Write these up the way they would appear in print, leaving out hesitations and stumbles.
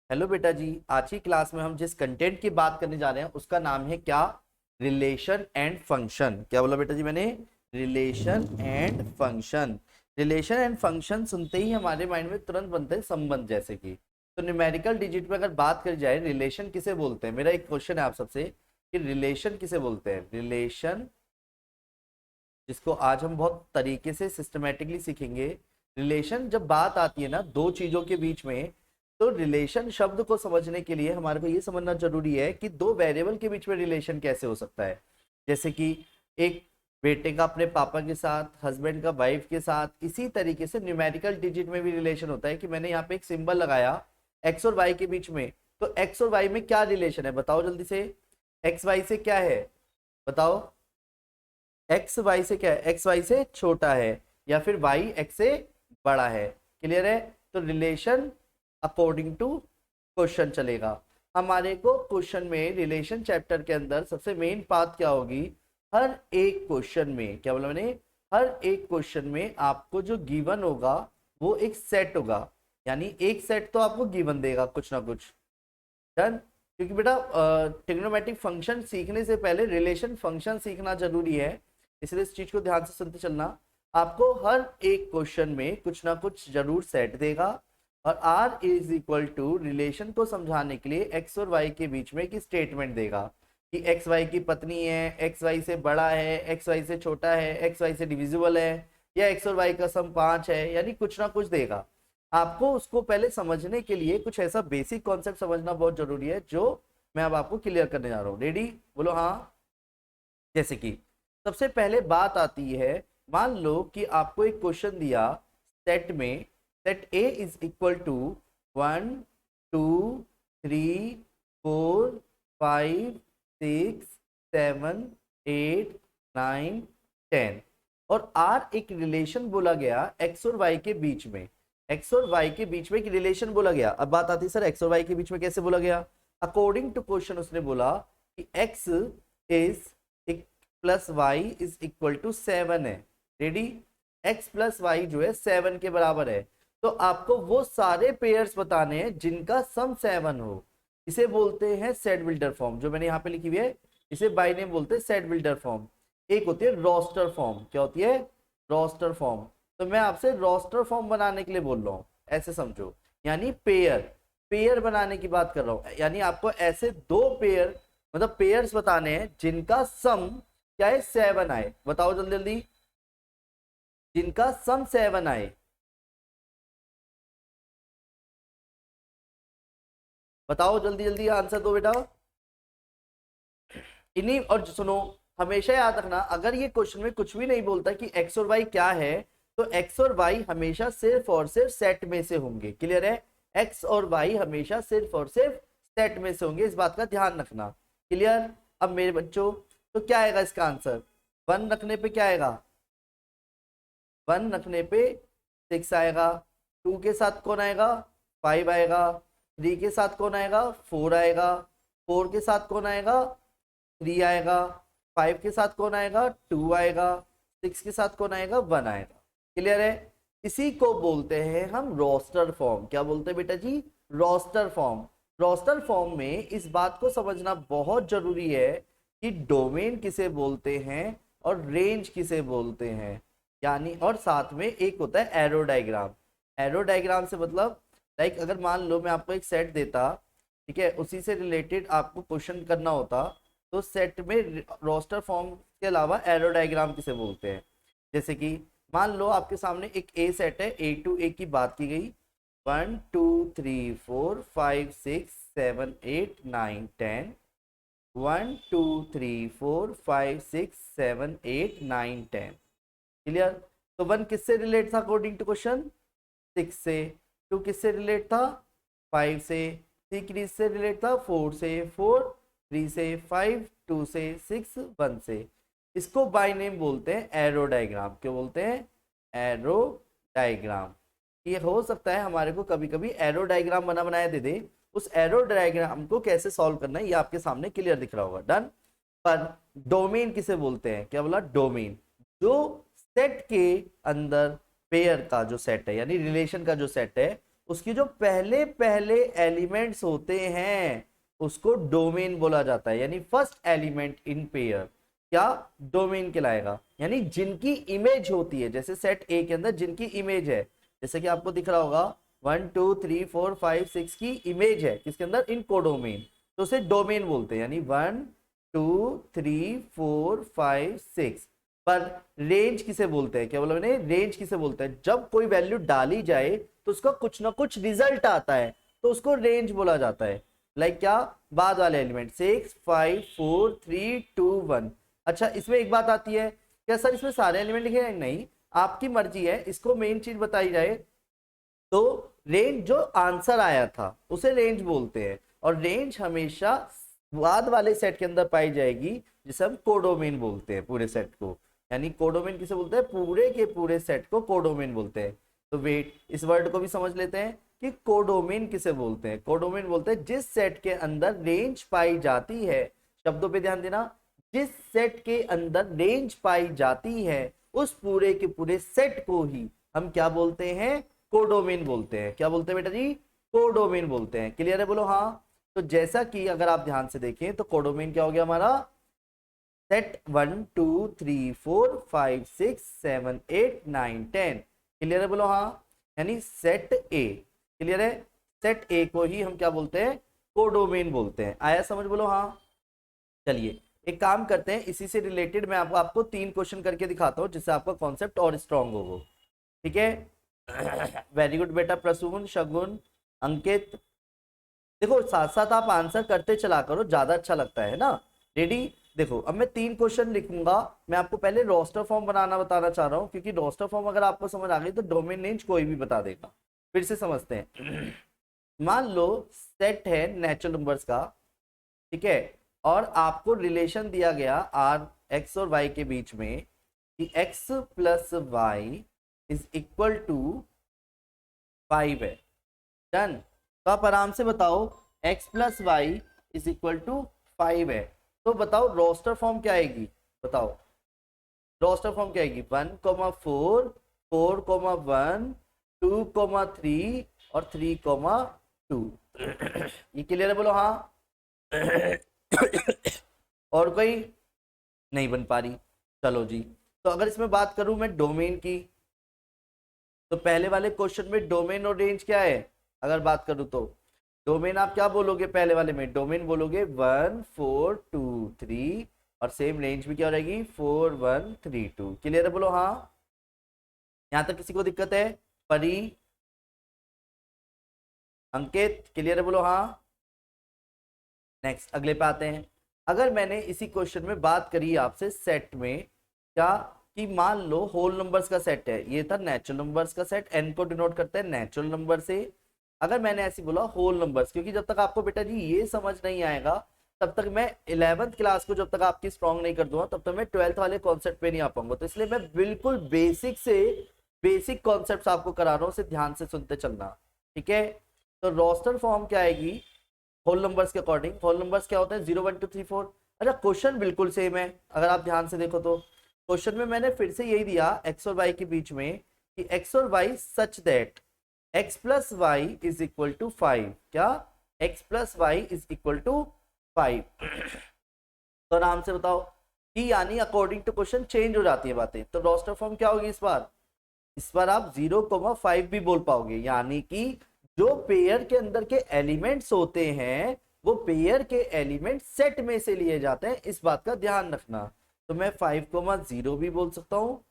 Hello बेटा जी, आज की क्लास में हम जिस कंटेंट की बात करने जा रहे हैं उसका नाम है क्या? Relation and function. क्या बोला बेटा जी मैंने? Relation and function. Relation and function सुनते ही हमारे माइंड में तुरंत बनते हैं संबंध, जैसे कि तो न्यूमेरिकल डिजिट में अगर बात करी जाए रिलेशन किसे बोलते हैं, मेरा एक क्वेश्चन है आप सबसे कि रिलेशन किसे बोलते हैं। रिलेशन, जिसको आज हम बहुत तरीके से सिस्टमेटिकली सीखेंगे। रिलेशन जब बात आती है ना दो चीजों के बीच में, तो रिलेशन शब्द को समझने के लिए हमारे को ये समझना जरूरी है कि दो वेरिएबल के बीच में रिलेशन कैसे हो सकता है। जैसे कि एक बेटे का अपने पापा के साथ, हस्बैंड का वाइफ के साथ, इसी तरीके से न्यूमेरिकल डिजिट में भी रिलेशन होता है कि मैंने यहाँ पे एक सिंबल लगाया एक्स और वाई के बीच में, तो एक्स और वाई में क्या रिलेशन है बताओ जल्दी से। एक्स वाई से क्या है बताओ? एक्स वाई से क्या है? एक्स वाई से छोटा है या फिर वाई एक्स से बड़ा है। क्लियर है? तो रिलेशन अकॉर्डिंग टू क्वेश्चन चलेगा। हमारे को क्वेश्चन में रिलेशन चैप्टर के अंदर सबसे मेन बात क्या होगी, हर एक क्वेश्चन में, क्या बोला मैंने, हर एक क्वेश्चन में आपको जो गिवन होगा वो एक सेट होगा, यानी एक सेट तो आपको गिवन देगा कुछ ना कुछ। डन? क्योंकि बेटा ट्रिग्नोमेट्रिक फंक्शन सीखने से पहले रिलेशन फंक्शन सीखना जरूरी है, इसलिए इस चीज को ध्यान से सुनते चलना। आपको हर एक क्वेश्चन में कुछ ना कुछ जरूर सेट देगा, और R is equal to relation को समझाने के लिए एक्स और वाई के बीच में एक स्टेटमेंट देगा कि एक्स वाई की पत्नी है, एक्स वाई से बड़ा है, एक्स वाई से छोटा है, एक्स वाई से डिविजिबल है, या एक्स और वाई का सम 5 है, यानी कुछ ना कुछ देगा। आपको उसको पहले समझने के लिए कुछ ऐसा बेसिक कॉन्सेप्ट समझना बहुत जरूरी है, जो मैं अब आपको क्लियर करने जा रहा हूँ। रेडी? बोलो हाँ। जैसे कि सबसे पहले बात आती है, मान लो कि आपको एक क्वेश्चन दिया सेट में, set A is equal to 1 2 3 4 5 6 7 8 9 10, और आर एक रिलेशन बोला गया एक्स और वाई के बीच में। एक्स और वाई के बीच में एक रिलेशन बोला गया। अब बात आती है सर एक्स और वाई के बीच में कैसे बोला गया? अकॉर्डिंग टू क्वेश्चन उसने बोला कि x is plus y is equal to 7 है। रेडी? एक्स प्लस वाई जो है 7 के बराबर है। तो आपको वो सारे पेयर्स बताने हैं जिनका सम 7 हो। इसे बोलते हैं सेट बिल्डर फॉर्म, जो मैंने यहाँ पे लिखी हुई है इसे बाय नेम बोलते हैं सेट बिल्डर फॉर्म। एक होती है रोस्टर फॉर्म। क्या होती है? Roster form. तो मैं आपसे रोस्टर फॉर्म बनाने के लिए बोल रहा हूँ, ऐसे समझो, यानी पेयर, पेयर बनाने की बात कर रहा हूँ। यानी आपको ऐसे दो पेयर, मतलब पेयर्स बताने हैं जिनका सम क्या है, 7 आए। बताओ जल्दी जल्दी, जिनका सम 7 आए। बताओ जल्दी जल्दी आंसर दो बेटा। इन्हीं, और सुनो, हमेशा याद रखना, अगर ये क्वेश्चन में कुछ भी नहीं बोलता कि एक्स और वाई क्या है, तो एक्स और वाई हमेशा सिर्फ और सिर्फ सेट में से होंगे। क्लियर है? एक्स और वाई हमेशा सिर्फ और सिर्फ सेट में से होंगे, इस बात का ध्यान रखना। क्लियर? अब मेरे बच्चों, तो क्या आएगा इसका आंसर? 1 रखने पे क्या आएगा? 1 रखने पे 6 आएगा। 2 के साथ कौन आएगा? 5 आएगा। 3 के साथ कौन आएगा? 4 आएगा। 4 के साथ कौन आएगा? 3 आएगा। 5 के साथ कौन आएगा? 2 आएगा। 6 के साथ कौन आएगा? 1 आएगा। क्लियर है? इसी को बोलते हैं हम रोस्टर फॉर्म। क्या बोलते हैं बेटा जी? Roster form. रोस्टर फॉर्म में इस बात को समझना बहुत जरूरी है कि डोमेन किसे बोलते हैं और रेंज किसे बोलते हैं, यानी, और साथ में एक होता है एरो डायग्राम। एरो डायग्राम से मतलब, लाइक अगर मान लो मैं आपको एक सेट देता, ठीक है, उसी से रिलेटेड आपको क्वेश्चन करना होता, तो सेट में रोस्टर फॉर्म के अलावा एरो डायग्राम किसे बोलते हैं। जैसे कि मान लो आपके सामने एक ए सेट है, ए टू ए की बात की गई, 1 2 3 4 5 6 7 8 9 10, 1 2 3 4 5 6 7 8 9 10। क्लियर? तो 1 किससे रिलेट था अकॉर्डिंग टू क्वेश्चन? 6 से। 2 किससे रिलेट था? 5 से। 3 किससे रिलेट था? 4 से। 4, 3 से। 5, 2 से। 6, 1 से। इसको बाय नेम बोलते हैं एरो डायग्राम। क्यों बोलते हैं? Arrow diagram. ये हो सकता है हमारे को कभी कभी एरो डायग्राम बना बनाया दे दे, उस एरो डायग्राम को कैसे सॉल्व करना है ये आपके सामने क्लियर दिख रहा होगा। डन? पर डोमेन किसे बोलते हैं? क्या बोला? डोमेन। जो सेट के अंदर पेयर का जो सेट है, यानी रिलेशन का जो सेट है, उसके जो पहले पहले एलिमेंट्स होते हैं उसको डोमेन बोला जाता है, यानी फर्स्ट एलिमेंट इन पेयर क्या डोमेन कहलाएगा। यानी जिनकी इमेज होती है, जैसे सेट ए के अंदर जिनकी इमेज है, जैसे कि आपको दिख रहा होगा 1 2 3 4 5 6 की इमेज है किसके अंदर, इन कोडोमेन, तो उसे डोमेन बोलते हैं। यानी 1 2 3 4 5 6। पर रेंज किसे बोलते हैं, क्या बोला मैंने, रेंज किसे बोलते हैं, जब कोई वैल्यू डाली जाए तो उसका कुछ ना कुछ रिजल्ट आता है तो उसको रेंज बोला जाता है। लाइक क्या, बाद वाले एलिमेंट 6 5 4 3 2 1। अच्छा इसमें एक बात आती है, क्या सर इसमें सारे एलिमेंट लिखे हैं, नहीं, आपकी मर्जी है। इसको मेन चीज बताई जाए तो रेंज जो आंसर आया था उसे रेंज बोलते हैं, और रेंज हमेशा बाद वाले सेट के अंदर पाई जाएगी जिसे हम कोडोमेन बोलते हैं पूरे सेट को। यानी कोडोमेन किसे बोलते हैं, पूरे के पूरे सेट को कोडोमेन बोलते हैं। तो वेट, इस वर्ड को भी समझ लेते हैं कि कोडोमेन किसे बोलते हैं। कोडोमेन बोलते हैं जिस सेट के अंदर रेंज पाई जाती है, शब्दों पे ध्यान देना, जिस सेट के अंदर रेंज पाई जाती है उस पूरे के पूरे सेट को ही हम क्या बोलते हैं, कोडोमेन बोलते हैं। क्या बोलते हैं बेटा जी, कोडोमेन बोलते हैं। क्लियर है, बोलो हाँ। तो जैसा कि अगर आप ध्यान से देखें तो कोडोमेन क्या हो गया हमारा, सेट 1 2 3 4 5 6 7 8 9 10। क्लियर है, बोलो हाँ। यानी सेट ए, क्लियर है, सेट ए को ही हम क्या बोलते हैं, कोडोमेन बोलते हैं। आया समझ, बोलो हाँ। चलिए एक काम करते हैं, इसी से रिलेटेड मैं आपको 3 क्वेश्चन करके दिखाता हूँ जिससे आपका कॉन्सेप्ट और स्ट्रांग हो। ठीक है वेरी गुड बेटा, प्रसून शगुन अंकित, देखो साथ साथ आप आंसर करते चला करो, ज्यादा अच्छा लगता है ना। रेडी, देखो अब मैं 3 क्वेश्चन लिखूंगा। मैं आपको पहले रोस्टर फॉर्म बनाना बताना चाह रहा हूँ, क्योंकि रोस्टर फॉर्म अगर आपको समझ आ गई तो डोमेन रेंज कोई भी बता देगा। फिर से समझते हैं मान लो सेट है नेचुरल नंबर्स का, ठीक है, और आपको रिलेशन दिया गया आर एक्स और वाई के बीच में कि x plus y is equal to 5 है। डन। तो आप आराम से बताओ x plus y is equal to 5 है, तो बताओ रोस्टर फॉर्म क्या आएगी, बताओ रोस्टर फॉर्म क्या आएगी, 1 4 4 1 2 3 और 3 2। ये क्लियर है, बोलो हाँ। और कोई नहीं बन पा रही, चलो जी। तो अगर इसमें बात करूं मैं डोमेन की, तो पहले वाले क्वेश्चन में डोमेन और रेंज क्या है, अगर बात करूं तो डोमेन आप क्या बोलोगे, पहले वाले में डोमेन बोलोगे 1 4 2 3, और सेम रेंज भी क्या रहेगी 4 1 3 2। क्लियर है, बोलो हाँ। यहां तक किसी को दिक्कत है, परी अंकित, क्लियर है, बोलो हाँ। नेक्स्ट अगले पे आते हैं। अगर मैंने इसी क्वेश्चन में बात करी आपसे सेट में, क्या कि मान लो होल नंबर्स का सेट है, ये था नेचुरल नंबर्स का सेट, एन को डिनोट करते हैं नेचुरल नंबर से। अगर मैंने ऐसे बोला होल नंबर्स, क्योंकि जब तक आपको बेटा जी ये समझ नहीं आएगा तब तक मैं 11th क्लास को जब तक आपकी स्ट्रांग नहीं कर दूंगा तब तक मैं 12th वाले कॉन्सेप्ट पे नहीं आ पाऊंगा। तो इसलिए मैं बिल्कुल बेसिक से बेसिक कॉन्सेप्ट आपको करा रहा हूँ, उसे ध्यान से सुनते चलना, ठीक है। तो रोस्टर फॉर्म क्या आएगी होल नंबर्स के अकॉर्डिंग, होल नंबर्स क्या होते हैं 0 1 2 3 4। अच्छा क्वेश्चन बिल्कुल सेम है, अगर आप ध्यान से देखो तो क्वेश्चन में मैंने फिर से यही दिया एक्स और वाई के बीच में कि एक्स और Y such that x plus y is equal to 5। क्या, x plus y is equal to 5। तो आराम से बताओ कि यानी अकॉर्डिंग टू क्वेश्चन चेंज हो जाती है बातें। तो रोस्टर फॉर्म क्या होगी इस बार आप 0,5 भी बोल पाओगे, यानी कि जो पेयर के अंदर के एलिमेंट्स होते हैं वो पेयर के एलिमेंट सेट में से लिए जाते हैं, इस बात का ध्यान रखना। तो मैं 5,0 भी बोल सकता हूँ,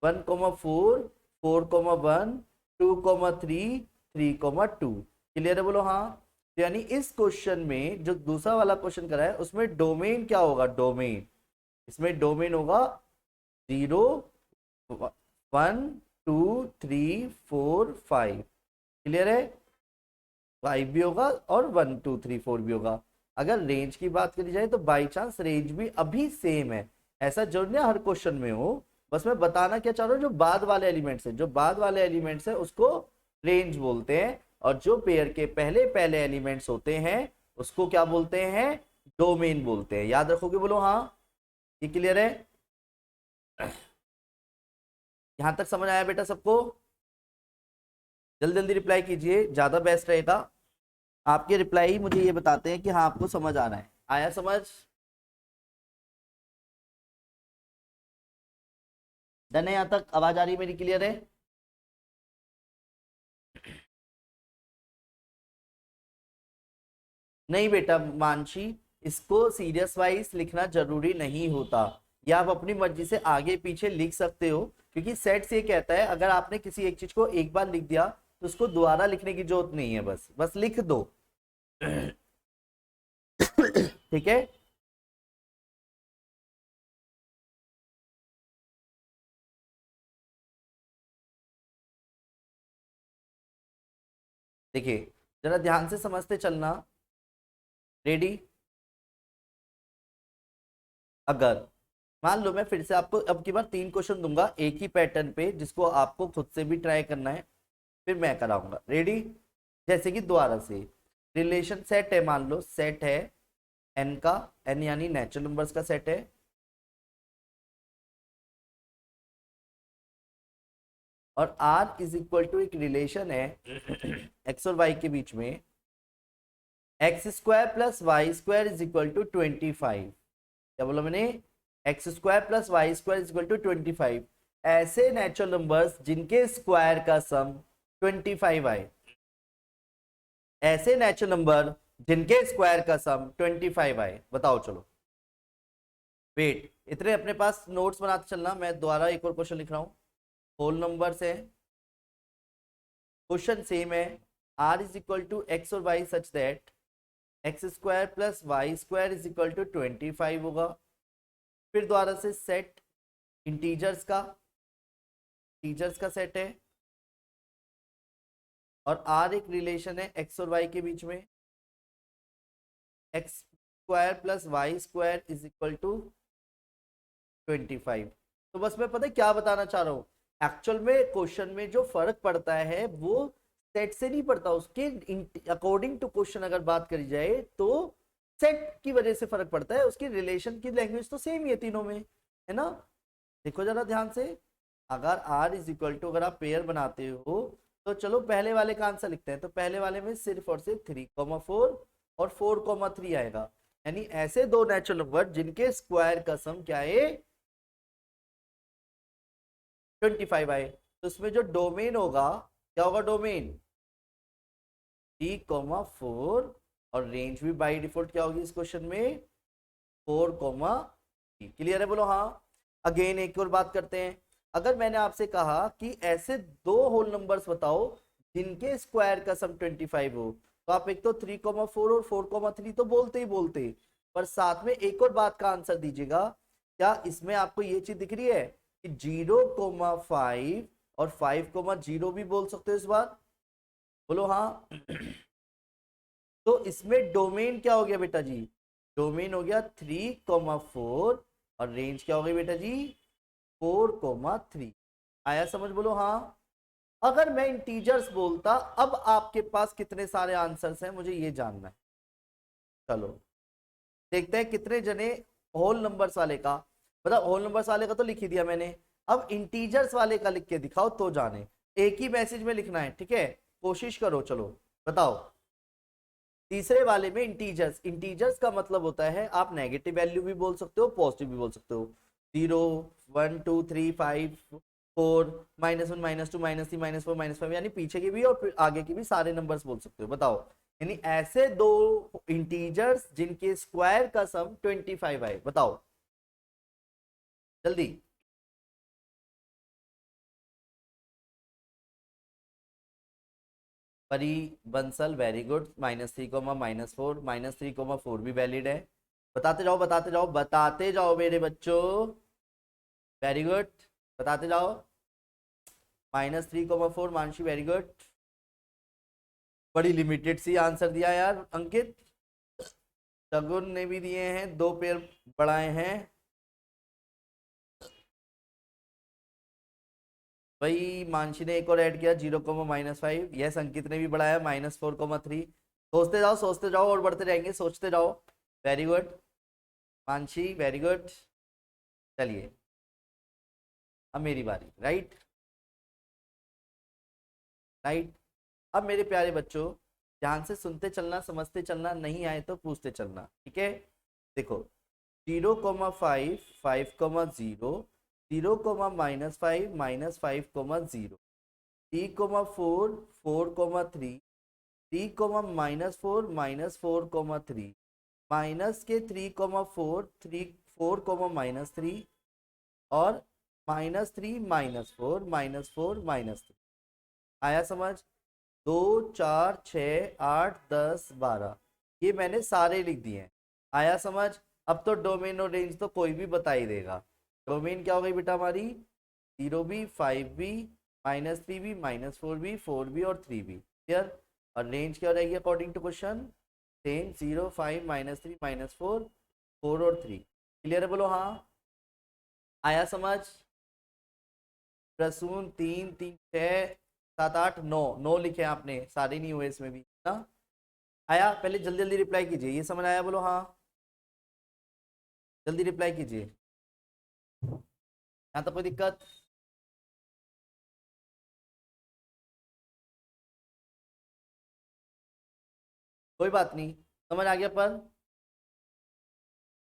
1,4 4,1 2,3 3,2। क्लियर है, बोलो हाँ। तो यानी इस क्वेश्चन में जो दूसरा वाला क्वेश्चन करा है उसमें डोमेन क्या होगा, डोमेन, इसमें डोमेन होगा 0 1 2 3 4 5। क्लियर है, 5 भी होगा और 1 2 3 4 भी होगा। अगर रेंज की बात करी जाए तो बाई चांस रेंज भी अभी सेम है, ऐसा जरूर नहीं हर क्वेश्चन में हो। बस मैं बताना क्या चाह रहा हूँ, जो बाद वाले एलिमेंट्स है, जो बाद वाले एलिमेंट्स है उसको रेंज बोलते हैं, और जो पेयर के पहले पहले एलिमेंट्स होते हैं उसको क्या बोलते हैं, डोमेन बोलते हैं। याद रखोगे, बोलो हाँ। ये क्लियर है, यहां तक समझ आया बेटा सबको, जल्दी जल्दी रिप्लाई कीजिए, ज्यादा बेस्ट रहेगा। आपके रिप्लाई ही मुझे ये बताते हैं कि हाँ आपको समझ आ रहा है। आया समझ? डन है? यहाँ तक आवाज आ रही है मेरी? क्लियर है? नहीं बेटा मानसी, इसको सीरियस वाइज लिखना जरूरी नहीं होता, या आप अपनी मर्जी से आगे पीछे लिख सकते हो, क्योंकि सेट से ये कहता है अगर आपने किसी एक चीज को एक बार लिख दिया तो उसको दोबारा लिखने की जरूरत नहीं है, बस बस लिख दो। ठीक है? देखिए जरा ध्यान से समझते चलना। रेडी? अगर मान लो मैं फिर से आपको अब की बार 3 क्वेश्चन दूंगा एक ही पैटर्न पे, जिसको आपको खुद से भी ट्राई करना है, फिर मैं कराऊंगा। रेडी? जैसे कि दोबारा से रिलेशन सेट है, मान लो सेट है एन का, एन यानी नेचुरल नंबर्स का सेट है, और आर इज इक्वल टू एक रिलेशन है एक्स और वाई के बीच में, x square plus Y square is equal to 25। क्या बोला मैंने? X square plus Y square is equal to 25। ऐसे नेचुरल नंबर्स जिनके स्क्वायर का सम 25 आए, ऐसे नेचुरल नंबर जिनके स्क्वायर का सम 25 आए। बताओ चलो। वेट, इतने अपने पास नोट्स बनाते चलना, मैं दोबारा एक और क्वेश्चन लिख रहा हूँ। होल नंबर्स है, क्वेश्चन सेम है, R is equal to X और Y such that X square plus Y square is equal to 25 होगा। फिर दोबारा से सेट इंटीजर्स का, टीजर्स का सेट है, और आर एक रिलेशन है एक्स और वाई के बीच में, x square plus Y square is equal to 25। तो बस मैं पता है क्या बताना चाह रहा हूँ, एक्चुअल में क्वेश्चन में जो फर्क पड़ता है वो सेट से नहीं पड़ता, उसके अकॉर्डिंग टू क्वेश्चन अगर बात करी जाए तो सेट की वजह से फर्क पड़ता है, उसकी रिलेशन की लैंग्वेज तो सेम ही है तीनों में, है ना? देखो जरा ध्यान से, अगर आर इज इक्वल टू, अगर आप पेयर बनाते हो तो चलो पहले वाले का आंसर लिखते हैं। तो पहले वाले में सिर्फ और सिर्फ 3,4 और 4,3 आएगा, यानी ऐसे दो नेचुरल नंबर जिनके स्क्वायर का सम क्या है 25 आए। तो उसमें जो डोमेन होगा, क्या होगा डोमेन? 3,4, और रेंज भी बाय डिफॉल्ट क्या होगी इस क्वेश्चन में? 4,3। क्लियर है? बोलो हाँ। अगेन एक और बात करते हैं, अगर मैंने आपसे कहा कि ऐसे दो होल नंबर्स बताओ जिनके स्क्वायर का सम 25 हो, तो आप एक तो 3,4 और 4,3 तो बोलते ही बोलते, पर साथ में एक और बात का आंसर दीजिएगा। क्या इसमें आपको ये चीज दिख रही है कि 0,5 और 5,0 भी बोल सकते हो इस बार? बोलो हाँ। तो इसमें डोमेन क्या हो गया बेटा जी? डोमेन हो गया 3,4, और रेंज क्या हो गई बेटा जी? 4,3। आया समझ? बोलो हाँ। अगर मैं इंटीजर्स बोलता, अब आपके पास कितने सारे आंसर्स हैं मुझे ये जानना है। चलो देखते हैं कितने जने होल नंबर्स वाले का, मतलब होल नंबर्स वाले का तो लिख ही दिया मैंने, अब इंटीजर्स वाले का लिख के दिखाओ तो जाने। एक ही मैसेज में लिखना है, ठीक है? कोशिश करो। चलो बताओ। तीसरे वाले में इंटीजर्स, इंटीजर्स का मतलब होता है आप नेगेटिव वैल्यू भी बोल सकते हो, पॉजिटिव भी बोल सकते हो। 0, 1, 2, 3, 5, 4, -1, -2, -3, -4, -5, यानी पीछे के भी और फिर आगे के भी सारे नंबर्स बोल सकते हो। बताओ, यानी ऐसे दो इंटीजर्स जिनके स्क्वायर का सम 25 आए। बताओ जल्दी। परी बंसल वेरी गुड, -3, -4, -3, 4 भी वैलिड है। बताते जाओ बताते जाओ बताते जाओ मेरे बच्चों, वेरी गुड, बताते जाओ। -3, 4 मानसी वेरी गुड। बड़ी लिमिटेड सी आंसर दिया यार अंकित। शगुन ने भी दिए हैं, 2 पेयर बढ़ाए हैं भाई। मानसी ने एक और ऐड किया 0,-5। यस अंकित ने भी बढ़ाया -4,3। सोचते जाओ और बढ़ते जाएंगे, सोचते जाओ। Very good Mansi, very good. चलिए अब मेरी बारी। Right right. अब मेरे प्यारे बच्चों ध्यान से सुनते चलना, समझते चलना, नहीं आए तो पूछते चलना, ठीक है। देखो 0,5 5,0 0,-5 -5,0 3,4 4,3 3,-4 -4,3 माइनस के 3,4 3 4,-3 और -3 -4 -4 -3। आया समझ? 2 4 6 8 10 12 ये मैंने सारे लिख दिए हैं। आया समझ? अब तो डोमेन और रेंज तो कोई भी बता ही देगा। डोमेन क्या हो गई बेटा हमारी? 0B 5B -3B -4B 4B और 3B, क्लियर। और रेंज क्या हो जाएगी अकॉर्डिंग टू क्वेश्चन? सेम 0 5 -3 -4 4 और 3, क्लियर है? बोलो हाँ। आया समझ? प्रसून 3 3 6 7 8 9 9 लिखे आपने, सारे नहीं हुए इसमें भी ना। आया? पहले जल्दी जल्दी रिप्लाई कीजिए, ये समझ आया? बोलो हाँ, जल्दी रिप्लाई कीजिए। यहाँ तक कोई दिक्कत? कोई बात नहीं, समझ आ गया पर?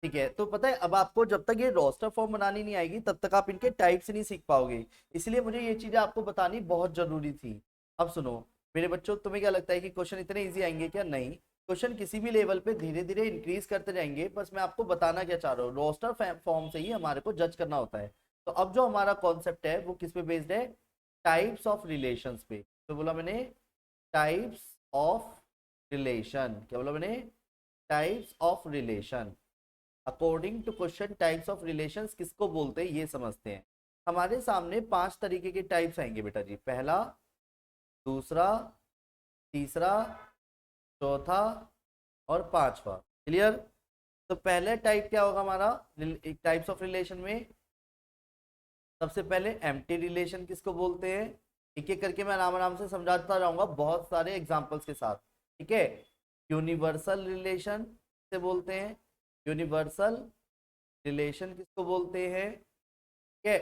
ठीक है। तो पता है अब आपको जब तक ये रोस्टर फॉर्म बनानी नहीं आएगी तब तक आप इनके टाइप्स नहीं सीख पाओगे, इसलिए मुझे ये चीजें आपको बतानी बहुत जरूरी थी। अब सुनो मेरे बच्चों, तुम्हें क्या लगता है कि क्वेश्चन इतने इजी आएंगे क्या? नहीं, क्वेश्चन किसी भी लेवल पे धीरे धीरे इंक्रीज करते जाएंगे। बस मैं आपको बताना क्या चाह रहा हूँ, रोस्टर फॉर्म से ही हमारे को जज करना होता है। तो अब जो हमारा कॉन्सेप्ट है वो किस पे बेस्ड है? टाइप्स ऑफ रिलेशंस पे। तो बोला मैंने टाइप्स ऑफ रिलेशन। क्या बोला मैंने? Types of relation. According to question types of relations किसको बोलते हैं ये समझते हैं। हमारे सामने 5 तरीके के टाइप्स आएंगे बेटा जी। पहला, दूसरा, तीसरा, चौथा और पांचवा, क्लियर। तो पहले टाइप क्या होगा हमारा टाइप्स ऑफ रिलेशन में? सबसे पहले एम्प्टी रिलेशन किसको बोलते हैं? एक एक करके मैं आराम आराम से समझाता रहूंगा बहुत सारे एग्जांपल्स के साथ, ठीक है। यूनिवर्सल रिलेशन से बोलते हैं, यूनिवर्सल रिलेशन किसको बोलते हैं? ठीक है।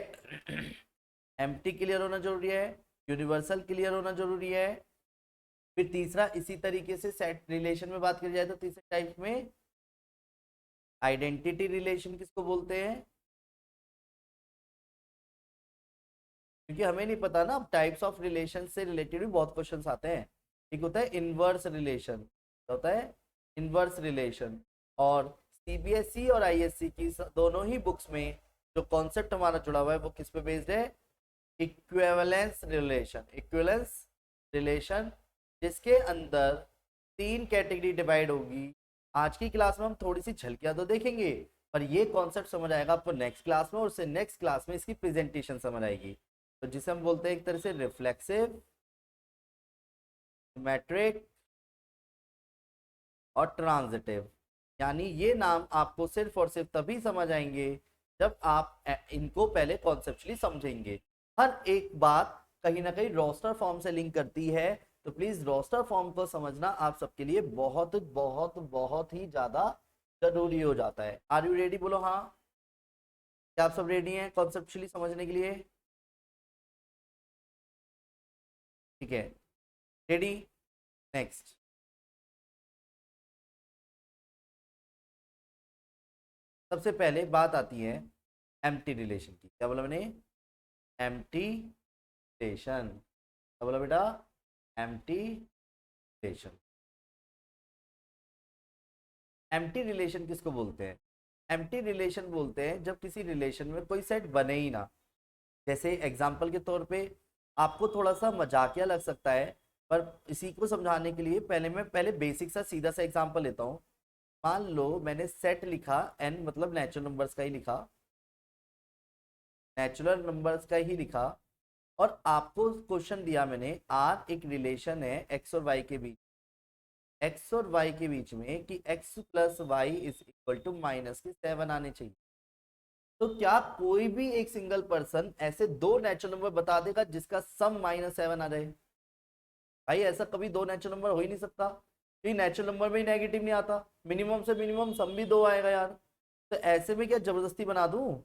एम्प्टी क्लियर होना जरूरी है, यूनिवर्सल क्लियर होना जरूरी है। फिर तीसरा इसी तरीके से सेट रिलेशन में बात की जाए तो तीसरे टाइप में आइडेंटिटी रिलेशन किसको बोलते हैं? क्योंकि हमें नहीं पता ना, टाइप्स ऑफ रिलेशन से रिलेटेड भी बहुत क्वेश्चंस आते हैं। एक होता है इनवर्स रिलेशन, होता है इनवर्स रिलेशन। और सीबीएसई और आईएससी की दोनों ही बुक्स में जो कॉन्सेप्ट हमारा जुड़ा हुआ है वो किस पे बेस्ड है? Equivalence relation. इक्विवेलेंस रिलेशन जिसके अंदर 3 कैटेगरी डिवाइड होगी। आज की क्लास में हम थोड़ी सी झलकियां तो देखेंगे, पर ये कॉन्सेप्ट समझ आएगा आपको नेक्स्ट क्लास में, और उससे नेक्स्ट क्लास में इसकी प्रेजेंटेशन समझ आएगी। तो जिसे हम बोलते हैं एक तरह से रिफ्लेक्सिव, सिमेट्रिक और ट्रांजिटिव। यानी ये नाम आपको सिर्फ और सिर्फ तभी समझ आएंगे जब आप इनको पहले कॉन्सेप्चुअली समझेंगे। हर एक बात कहीं ना कहीं रोस्टर फॉर्म से लिंक करती है, तो प्लीज रोस्टर फॉर्म को समझना आप सबके लिए बहुत बहुत बहुत ही ज्यादा जरूरी हो जाता है। Are you ready? बोलो हाँ। क्या आप सब रेडी हैं कॉन्सेप्चुअली समझने के लिए? ठीक है, रेडी। नेक्स्ट, सबसे पहले बात आती है एम्प्टी रिलेशन की। क्या बोला मैंने? Empty relation. क्या बोला बेटा? Empty relation. एम्प्टी रिलेशन किसको बोलते हैं? एम्प्टी रिलेशन बोलते हैं जब किसी रिलेशन में कोई सेट बने ही ना। जैसे एग्जाम्पल के तौर पे आपको थोड़ा सा मजाकिया लग सकता है, पर इसी को समझाने के लिए पहले बेसिक सा सीधा सा एग्जाम्पल लेता हूँ। मान लो मैंने सेट लिखा n, मतलब नेचुरल नंबर्स का ही लिखा, नेचुरल नंबर्स का ही लिखा, और आपको क्वेश्चन दिया मैंने आर एक रिलेशन है एक्स और वाई के बीच, एक्स और वाई के बीच में कि x plus y is equal to -7 आने चाहिए। तो क्या कोई भी एक सिंगल पर्सन ऐसे दो नेचुरल नंबर बता देगा जिसका सम -7 आ जाए? भाई ऐसा कभी दो नेचुरल नंबर हो ही नहीं सकता, क्योंकि नेचुरल नंबर में ही नेगेटिव नहीं आता, मिनिमम से मिनिमम सम भी 2 आएगा यार। तो ऐसे में क्या जबरदस्ती बना दूं?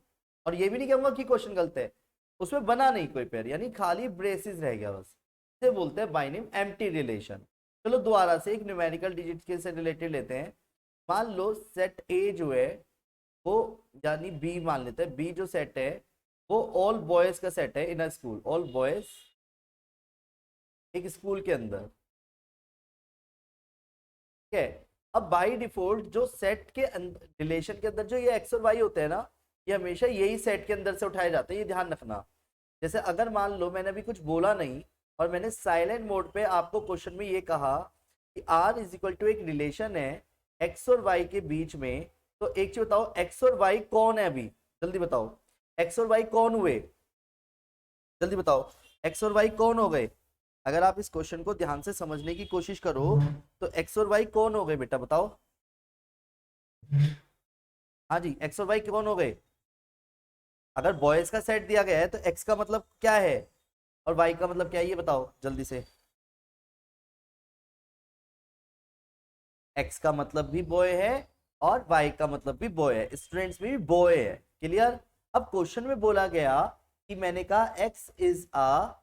और ये भी नहीं कहूंगा कि क्वेश्चन गलत है, उसमें बना नहीं कोई पेयर, यानी खाली ब्रेसिस रह गया बस। इसे बोलते हैं बाय नेम एम्प्टी रिलेशन। चलो दोबारा से एक न्यूमेरिकल डिजिट के से रिलेटेड लेते हैं। मान लो सेट ए जो है वो, यानी बी मान लेते हैं, बी जो सेट है वो ऑल बॉयज का सेट है इन अ स्कूल, ऑल बॉयज एक स्कूल के अंदर, ठीक है। अब बाई डिफॉल्ट जो सेट के रिलेशन के अंदर जो ये एक्स और वाई होते हैं ना, ये हमेशा यही सेट के अंदर से उठाए जाते हैं, ये ध्यान रखना। जैसे अगर मान लो मैंने अभी कुछ बोला नहीं और मैंने साइलेंट मोड पे आपको क्वेश्चन में ये कहा कि आर इज इक्वल टू एक रिलेशन है एक्स और वाई के बीच में, तो एक चीज बताओ, एक्स और वाई कौन है अभी, जल्दी बताओ, एक्स और वाई कौन हुए, जल्दी बताओ, एक्स और वाई कौन हो गए। अगर आप इस क्वेश्चन को ध्यान से समझने की कोशिश करो तो एक्स और वाई कौन हो गए बेटा, बताओ। हाँ जी, एक्स और वाई कौन हो गए। अगर बॉयज का सेट दिया गया है तो एक्स का मतलब क्या है और वाई का मतलब क्या है, ये बताओ जल्दी से। एक्स का मतलब भी बॉय है और वाई का मतलब भी बॉय है, स्टूडेंट्स में भी बॉय है, क्लियर। अब क्वेश्चन में बोला गया कि मैंने कहा x is a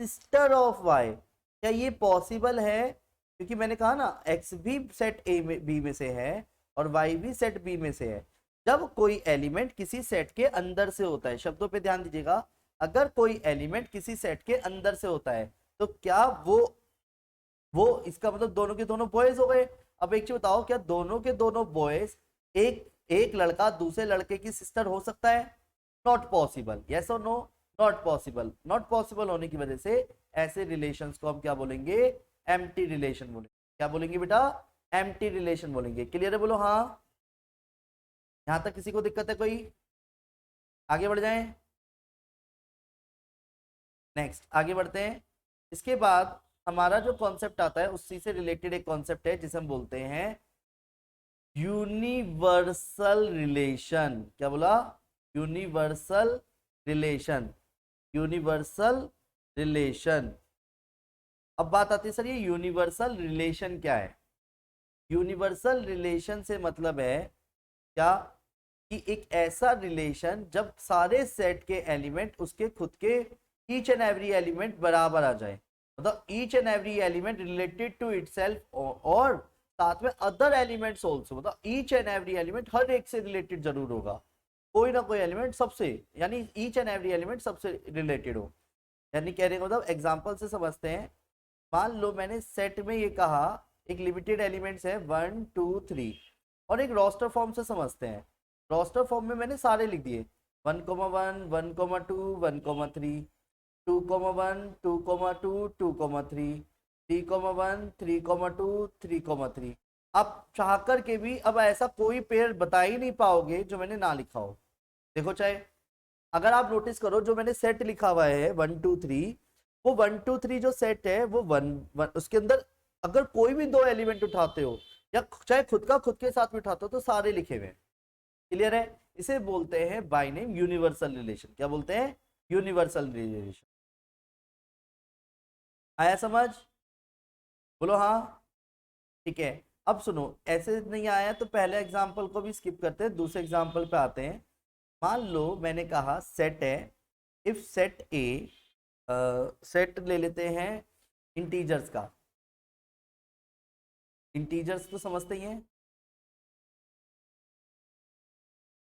sister of y, क्या ये पॉसिबल है, क्योंकि मैंने कहा ना एक्स भी सेट ए में बी में से है और वाई भी सेट बी में से है। जब कोई एलिमेंट किसी सेट के अंदर से होता है, शब्दों पे ध्यान दीजिएगा, अगर कोई एलिमेंट किसी सेट के अंदर से होता है तो क्या वो इसका मतलब दोनों के दोनों बॉयज हो गए। अब एक चीज बताओ, क्या दोनों के दोनों बॉयज, एक एक लड़का दूसरे लड़के की सिस्टर हो सकता है, not possible, yes or no, not possible. Not possible होने की वजह से ऐसे रिलेशंस को हम क्या बोलेंगे, एम्प्टी रिलेशन बोलेंगे। क्या बोलेंगे बेटा, एम्प्टी रिलेशन बोलेंगे, क्लियर है, बोलो हाँ। यहां तक किसी को दिक्कत है कोई, आगे बढ़ जाएं। नेक्स्ट आगे बढ़ते हैं। इसके बाद हमारा जो कॉन्सेप्ट आता है उसी से रिलेटेड एक कॉन्सेप्ट है जिसे हम बोलते हैं यूनिवर्सल रिलेशन। क्या बोला, यूनिवर्सल रिलेशन, यूनिवर्सल रिलेशन। अब बात आती है सर ये यूनिवर्सल रिलेशन क्या है। यूनिवर्सल रिलेशन से मतलब है क्या, कि एक ऐसा रिलेशन जब सारे सेट के एलिमेंट उसके खुद के ईच एंड एवरी एलिमेंट बराबर आ जाए, मतलब each and every element related to itself और साथ में अदर एलिमेंट्स आल्सो, मतलब ईच एंड एवरी एलिमेंट हर एक से रिलेटेड जरूर होगा, कोई ना कोई एलिमेंट सबसे, यानी ईच एंड एवरी एलिमेंट सबसे रिलेटेड हो। यानी कहने का मतलब एग्जांपल से समझते हैं। मान लो मैंने सेट में ये कहा एक लिमिटेड एलिमेंट्स है 1 2 3, और एक रोस्टर फॉर्म से समझते हैं। रोस्टर फॉर्म में मैंने सारे लिख दिए 1 1 1 2 1 3 2 1 2 2 2 3 3 1 3 2 3 3। आप चाह कर के भी अब ऐसा कोई पेयर बता ही नहीं पाओगे जो मैंने ना लिखा हो। देखो चाहे अगर आप नोटिस करो जो मैंने सेट लिखा हुआ है 1 2 3, वो 1 2 3 जो सेट है वो वन उसके अंदर अगर कोई भी दो एलिमेंट उठाते हो या चाहे खुद का खुद के साथ भी उठाते हो तो सारे लिखे हुए हैं, क्लियर है। इसे बोलते हैं बाय नेम यूनिवर्सल रिलेशन। क्या बोलते हैं, यूनिवर्सल रिलेशन। आया समझ, बोलो हाँ, ठीक है। अब सुनो, ऐसे नहीं आया तो पहले एग्जांपल को भी स्किप करते हैं, दूसरे एग्जांपल पे आते हैं। मान लो मैंने कहा सेट है, इफ सेट ए, सेट ले लेते हैं इंटीजर्स का, इंटीजर्स तो समझते ही हैं।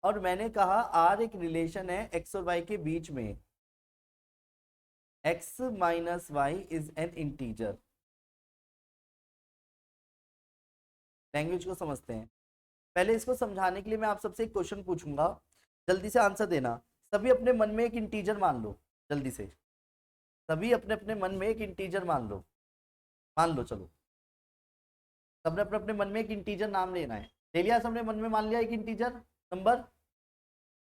और मैंने कहा आर एक रिलेशन है एक्स और वाई के बीच में, x minus y is an integer. Language को समझते हैं। पहले इसको समझाने के लिए मैं आप सबसे एक क्वेश्चन पूछूंगा, जल्दी से आंसर देना। सभी अपने मन में एक इंटीजर मान लो, जल्दी से, सभी अपने अपने मन में एक इंटीजर मान लो चलो, सबने अपने अपने मन में एक इंटीजर नाम लेना है। ले लिया सबने मन में, मान लिया एक इंटीजर नंबर,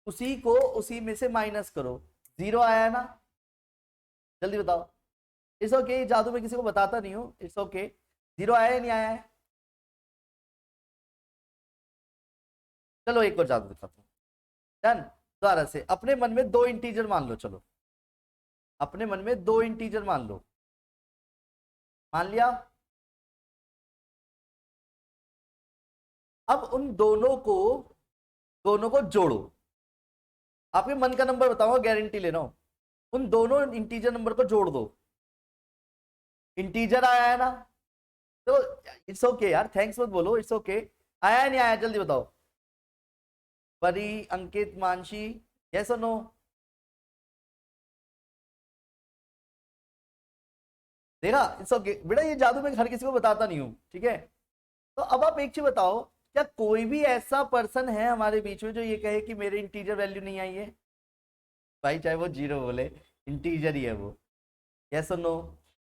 उसी को उसी में से माइनस करो, जीरो आया है ना, जल्दी बताओ। इट्स ओके, जादू में किसी को बताता नहीं हूँ, इट्स ओके। जीरो आया है नहीं आया है, चलो एक और जादू दिखाता हूँ। डन। दोबारा से अपने मन में दो इंटीजर मान लो, चलो अपने मन में दो इंटीजर मान लो, मान लिया। अब उन दोनों को जोड़ो, आपके मन का नंबर बताऊंगा, गारंटी ले रहा हूं। उन दोनों इंटीजर नंबर को जोड़ दो, इंटीजर आया है ना, तो इट्स ओके यार, थैंक्स मत बोलो, इट्स ओके। आया नहीं आया जल्दी बताओ। परी, अंकित, मानसी, यस और नो? देखा, इट्स ओके बेटा, ये जादू मैं हर किसी को बताता नहीं हूँ, ठीक है। तो अब आप एक चीज बताओ, क्या कोई भी ऐसा पर्सन है हमारे बीच में जो ये कहे कि मेरे इंटीजर वैल्यू नहीं आई है? भाई चाहे वो जीरो बोले, इंटीजर ही है वो, यस और नो?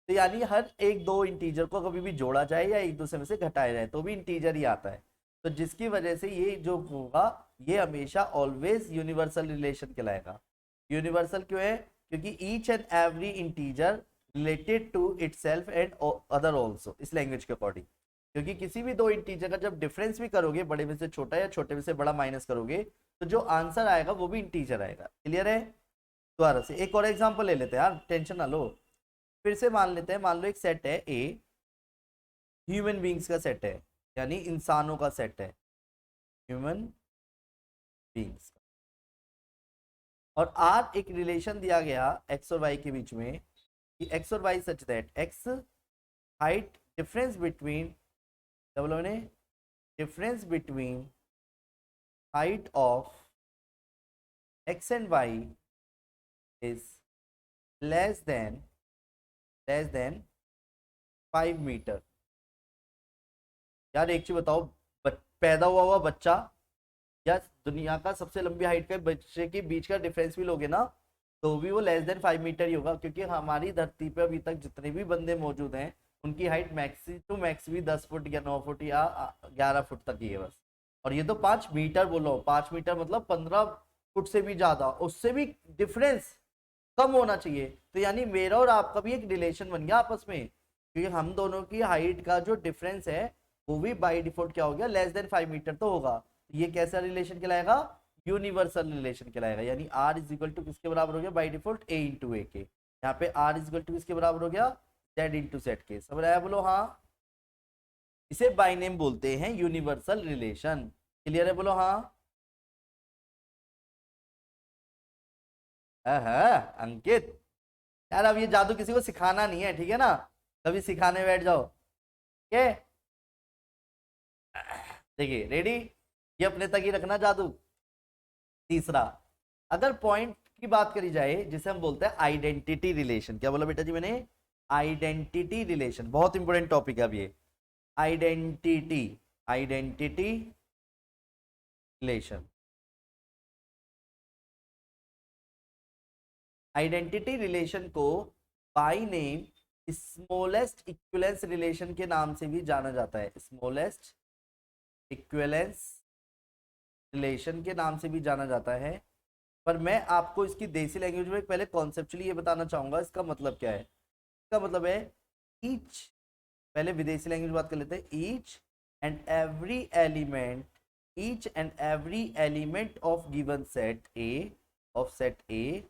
तो यानी हर एक दो इंटीजर को कभी भी जोड़ा जाए या एक दूसरे में से घटाया जाए तो भी इंटीजर ही आता है। तो जिसकी वजह से ये जो होगा, ये हमेशा ऑलवेज यूनिवर्सल रिलेशन कहलाएगा। यूनिवर्सल क्यों है? क्योंकि each and every integer related to itself and other also, इस लैंग्वेज के अकॉर्डिंग। क्योंकि किसी भी दो इंटीजर का जब डिफरेंस भी करोगे, बड़े में से छोटा या छोटे में से बड़ा माइनस करोगे, तो जो आंसर आएगा वो भी इंटीजर आएगा। क्लियर है? दोबारा से एक और एग्जांपल ले लेते हैं यार, टेंशन ना लो। फिर से मान लेते हैं, मान लो एक सेट है ए, ह्यूमन बींग्स का सेट है, यानी इंसानों का सेट है, ह्यूमन बींग्स का। और आर एक रिलेशन दिया गया एक्स और वाई के बीच में, कि एक्स और Y such that X height difference between, double ने difference between height of X and Y is less than 5 metre. यार एक चीज बताओ, पैदा हुआ बच्चा या दुनिया का सबसे लंबी हाइट के बच्चे के बीच का डिफरेंस भी लोगे ना, तो भी वो लेस देन 5 मीटर ही होगा। क्योंकि हमारी धरती पे अभी तक जितने भी बंदे मौजूद हैं, उनकी हाइट मैक्सी टू मैक्स भी 10 फुट या 9 फुट या 11 फुट तक ही है बस। और ये तो 5 मीटर बोलो, 5 मीटर मतलब 15 फुट से भी ज्यादा, उससे भी डिफरेंस कम होना चाहिए। तो यानी मेरा और आपका भी एक रिलेशन बन गया आपस में, क्योंकि हम दोनों की हाइट का जो डिफरेंस है वो भी बाय डिफॉल्ट क्या हो गया, लेस देन 5 मीटर तो होगा। ये कैसा रिलेशन कहलाएगा? यूनिवर्सल रिलेशन कहलाएगा। यानी आर इज इक्वल टू किसके बराबर हो गया बाय डिफॉल्ट? ए इंटू ए के। यहाँ पे आर इज इक्वल टू किसके बराबर हो गया? जेड इंटू जेड के। समझ आया? बोलो हाँ। इसे बाय नेम बोलते हैं यूनिवर्सल रिलेशन। क्लियर है? बोलो हाँ। अंकित, यार अब ये जादू किसी को सिखाना नहीं है, ठीक है ना? कभी सिखाने बैठ जाओ, ठीक है? देखिए रेडी, ये अपने तक ही रखना जादू। तीसरा, अगर पॉइंट की बात करी जाए जिसे हम बोलते हैं आइडेंटिटी रिलेशन। क्या बोला बेटा जी मैंने? आइडेंटिटी रिलेशन, बहुत इंपॉर्टेंट टॉपिक है अब ये। Identity, identity relation. Identity relation को by name smallest equivalence relation के नाम से भी जाना जाता है। स्मॉलेस्ट इक्विवेलेंस रिलेशन के नाम से भी जाना जाता है। पर मैं आपको इसकी देसी लैंग्वेज में पहले कॉन्सेप्चुअली ये बताना चाहूंगा इसका मतलब क्या है। इसका मतलब है ईच, पहले विदेशी लैंग्वेज बात कर लेते हैं। Each and every element, each and every element of given set A, of set A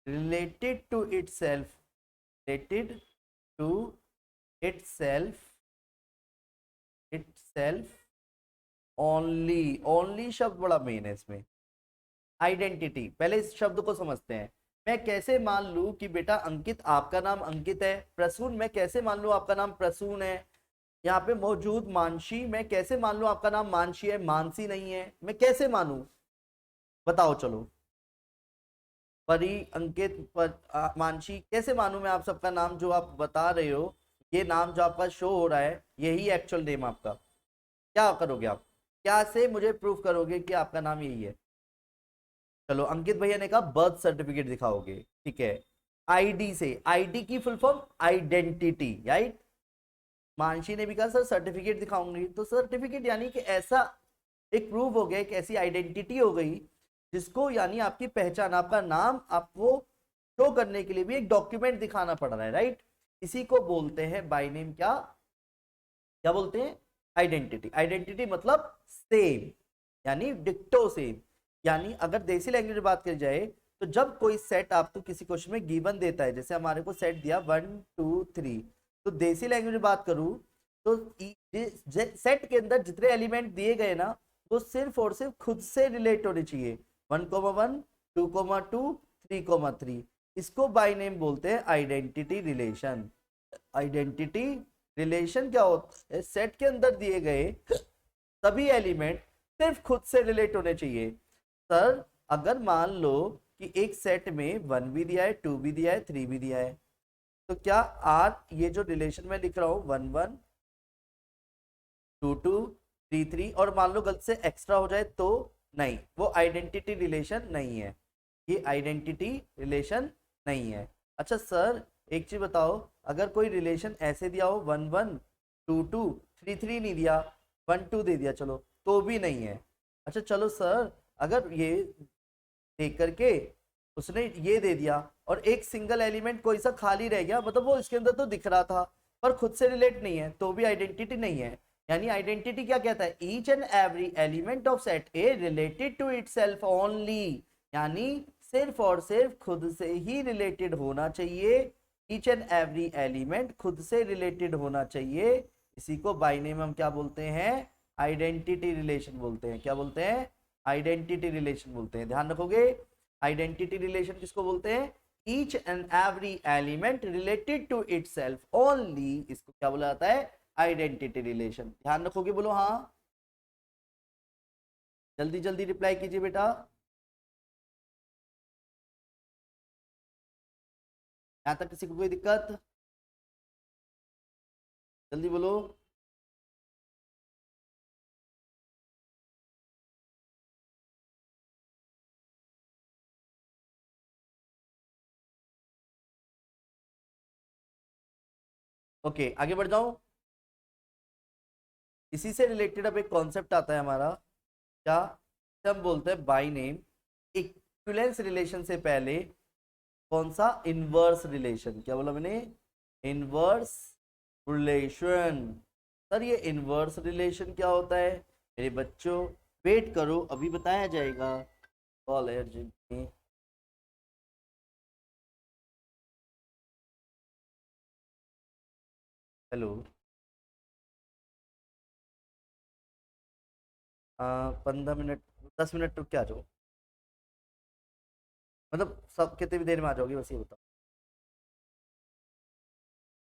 related to itself, related to itself, itself only, only शब्द बड़ा मेन है इसमें। आइडेंटिटी, पहले इस शब्द को समझते हैं। मैं कैसे मान लूं कि बेटा अंकित आपका नाम अंकित है, प्रसून मैं कैसे मान लूं आपका नाम प्रसून है, यहाँ पे मौजूद मानसी मैं कैसे मान लूं आपका नाम मानसी है, मानसी नहीं है, मैं कैसे मानूं? बताओ चलो। परी, अंकित, मानसी, कैसे मानूं मैं आप सबका नाम जो आप बता रहे हो, ये नाम जो आपका शो हो रहा है यही एक्चुअल नेम आपका? क्या करोगे आप? क्या से मुझे प्रूफ करोगे कि आपका नाम यही है? चलो अंकित भैया ने कहा बर्थ सर्टिफिकेट दिखाओगे, ठीक है। आईडी से, आईडी की full form identity, right. Mansi ने भी कहा सर सर्टिफिकेट दिखाऊंगी, तो सर्टिफिकेट यानी कि ऐसा एक प्रूफ हो गया, एक ऐसी आइडेंटिटी हो गई जिसको यानी आपकी पहचान, आपका नाम आपको शो करने के लिए भी एक डॉक्यूमेंट दिखाना पड़ रहा है, राइट। इसी को बोलते हैं बाय नेम, क्या क्या बोलते हैं? आइडेंटिटी। आइडेंटिटी मतलब सेम, यानी डिक्टो सेम। यानी अगर देसी लैंग्वेज में बात करी जाए तो जब कोई सेट आपको किसी क्वेश्चन में गिवन देता है, जैसे हमारे को सेट दिया 1 2 3, तो देसी लैंग्वेज में बात करूं तो सेट के अंदर जितने एलिमेंट दिए गए ना, वो सिर्फ और सिर्फ खुद से रिलेट होने चाहिए। 1,1 2,2 3,3, इसको बाय नेम बोलते हैं आइडेंटिटी रिलेशन। आइडेंटिटी रिलेशन क्या होता है, सेट के अंदर दिए गए सभी एलिमेंट सिर्फ खुद से रिलेट होने चाहिए। सर अगर मान लो कि एक सेट में 1 भी दिया है, 2 भी दिया है, 3 भी दिया है, तो क्या आर ये जो रिलेशन में लिख रहा हूं 1 1 2 2 3 3 और मान लो गलती से एक्स्ट्रा हो जाए तो नहीं, वो आइडेंटिटी रिलेशन नहीं है, ये आइडेंटिटी रिलेशन नहीं है। अच्छा सर एक चीज बताओ, अगर कोई रिलेशन ऐसे दिया हो 1 1 2 2 3 3 नहीं दिया, 1 2 दे दिया चलो तो भी नहीं है। अच्छा चलो सर अगर ये देख करके उसने ये दे दिया और एक सिंगल एलिमेंट कोई सा खाली रह गया, मतलब वो इसके अंदर तो दिख रहा था पर खुद से रिलेट नहीं है, तो भी आइडेंटिटी नहीं है। यानी आइडेंटिटी क्या कहता है, each and every element of set A related to itself only, यानी सिर्फ और सिर्फ खुद से ही रिलेटेड होना चाहिए। ईच एंड एवरी एलिमेंट खुद से रिलेटेड होना चाहिए, इसी को बाय नेम हम क्या बोलते हैं, आइडेंटिटी रिलेशन बोलते हैं। क्या बोलते हैं, आइडेंटिटी रिलेशन बोलते हैं। ध्यान रखोगे, आइडेंटिटी रिलेशन किसको बोलते हैं, each and every element related to itself only, इसको क्या बोला जाता है, आइडेंटिटी रिलेशन। ध्यान रखोगे, बोलो हाँ, जल्दी जल्दी रिप्लाई कीजिए बेटा। यहां तक किसी को कोई दिक्कत, जल्दी बोलो। ओके आगे बढ़ जाओ। इसी से रिलेटेड अब एक कॉन्सेप्ट आता है हमारा, क्या हम बोलते हैं बाय नेम इक्विवेलेंस रिलेशन से पहले कौन सा, इनवर्स रिलेशन। क्या बोला मैंने, इनवर्स रिलेशन। सर ये इनवर्स रिलेशन क्या होता है, मेरे बच्चों वेट करो अभी बताया जाएगा। कॉल है अर्जेंट में। हेलो 15 मिनट 10 मिनट रुक के आ जाओ, मतलब सब कितनी भी देर में आ जाओगे बस ये बताओ।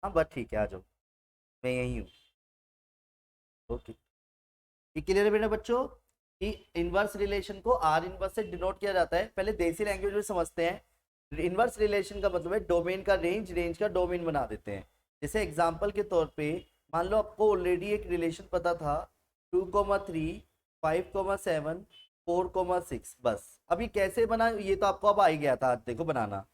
हाँ बस ठीक है आ जाओ, मैं यहीं हूँ। ओके ये क्लियर है मेरे बच्चों कि इनवर्स रिलेशन को आर इनवर्स से डिनोट किया जाता है। पहले देसी लैंग्वेज में समझते हैं। इनवर्स रिलेशन का मतलब है डोमेन का रेंज, रेंज का डोमेन बना देते हैं। जैसे एग्जांपल के तौर पे मान लो आपको ऑलरेडी एक रिलेशन पता था 2,3 5,7 4,6, बस अभी कैसे बना ये तो आपको अब आ ही गया था, देखो बनाना।